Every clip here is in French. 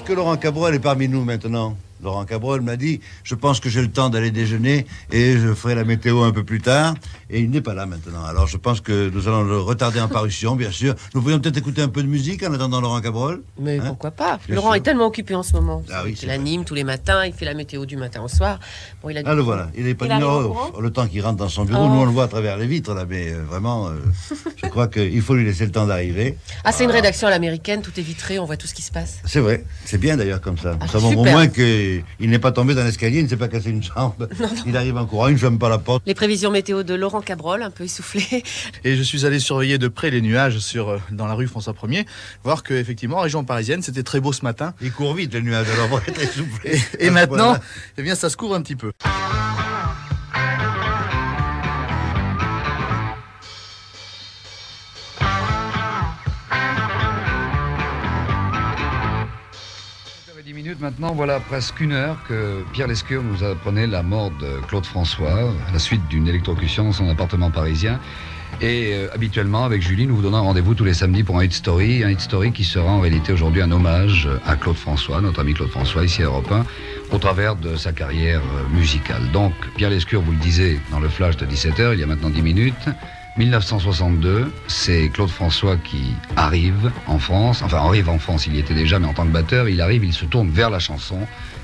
que Laurent Cabrol est parmi nous maintenant? Laurent Cabrol m'a dit, je pense que j'ai le temps d'aller déjeuner et je ferai la météo un peu plus tard. Et il n'est pas là maintenant. Alors je pense que nous allons le retarder en parution, bien sûr. Nous pourrions peut-être écouter un peu de musique en attendant Laurent Cabrol. Mais hein? pourquoi pas? Bien Laurent sûr. est tellement occupé en ce moment. Ah oui, Il anime tous les matins, il fait la météo du matin au soir. Bon, il a Ah le voilà, il est pas Il arrive en numéro. courant Le temps qu'il rentre dans son bureau, Oh. nous on le voit à travers les vitres là, mais vraiment, je crois qu'il faut lui laisser le temps d'arriver. Ah, c'est une rédaction à l'américaine, tout est vitré, on voit tout ce qui se passe. C'est vrai, c'est bien d'ailleurs comme ça. Nous Ah, savons au super. moins qu'il n'est pas tombé dans l'escalier, il ne s'est pas cassé une jambe. Il arrive en courant, il ne ferme pas la porte. Les prévisions météo de Laurent Cabrol, un peu essoufflé. Et je suis allé surveiller de près les nuages dans la rue François 1er, voir que effectivement, en région parisienne, c'était très beau ce matin. Il court vite le nuage, alors pour être essoufflé. Et maintenant, eh bien, ça se couvre un petit peu. Maintenant, voilà presque une heure que Pierre Lescure nous apprenait la mort de Claude François à la suite d'une électrocution dans son appartement parisien. Et habituellement, avec Julie, nous vous donnons rendez-vous tous les samedis pour un Hit Story qui sera en réalité aujourd'hui un hommage à Claude François, notre ami Claude François, ici à Europe 1, au travers de sa carrière musicale. Donc, Pierre Lescure vous le disait dans le flash de 17h, il y a maintenant 10 minutes, 1962, c'est Claude François qui arrive en France. Enfin, arrive en France, il y était déjà, mais en tant que batteur, il arrive, il se tourne vers la chanson.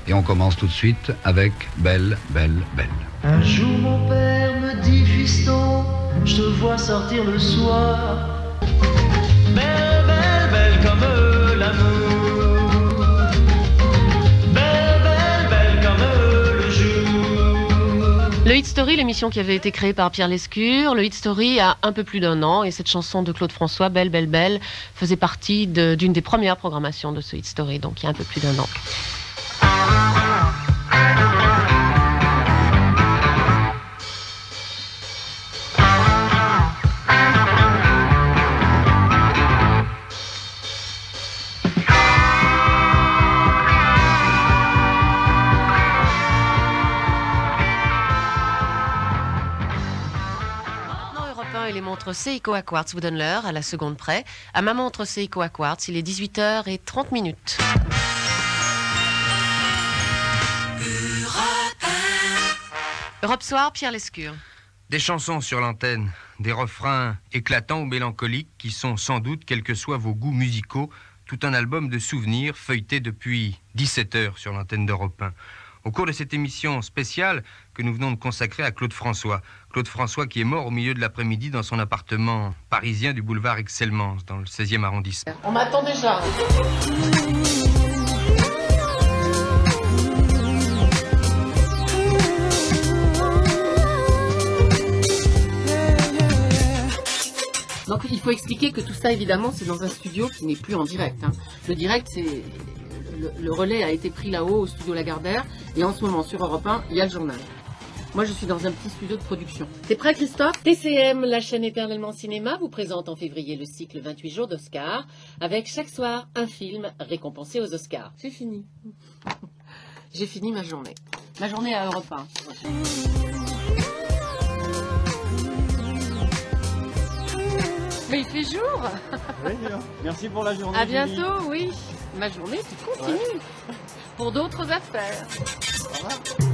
Et on commence tout de suite avec Belle, Belle, Belle. Un jour mon père me dit, fiston, je te vois sortir le soir. Belle, belle, belle comme l'amour. Belle, belle, belle comme le jour. Le Hit Story, l'émission qui avait été créée par Pierre Lescure, le Hit Story a un peu plus d'un an et cette chanson de Claude François, Belle, Belle, Belle, faisait partie d'une des premières programmations de ce Hit Story, donc il y a un peu plus d'un an. Et les montres Seiko à quartz vous donnent l'heure à la seconde près. À ma montre Seiko à quartz, il est 18h30. Europe Soir, Pierre Lescure. Des chansons sur l'antenne, des refrains éclatants ou mélancoliques qui sont sans doute, quels que soient vos goûts musicaux, tout un album de souvenirs feuilleté depuis 17h sur l'antenne d'Europe 1. Au cours de cette émission spéciale que nous venons de consacrer à Claude François. Claude François qui est mort au milieu de l'après-midi dans son appartement parisien du boulevard Excellence, dans le 16e arrondissement. On m'attend déjà. Donc il faut expliquer que tout ça, évidemment, c'est dans un studio qui n'est plus en direct. Hein. Le direct, c'est... Le relais a été pris là-haut au studio Lagardère et en ce moment sur Europe 1, il y a le journal. Moi je suis dans un petit studio de production. T'es prêt Christophe? TCM, la chaîne Éternellement Cinéma, vous présente en février le cycle 28 jours d'Oscar avec chaque soir un film récompensé aux Oscars. J'ai fini. J'ai fini ma journée. Ma journée à Europe 1. Mais il fait jour. Oui, merci pour la journée. À bientôt, oui. Ma journée qui continue pour d'autres affaires. Au revoir.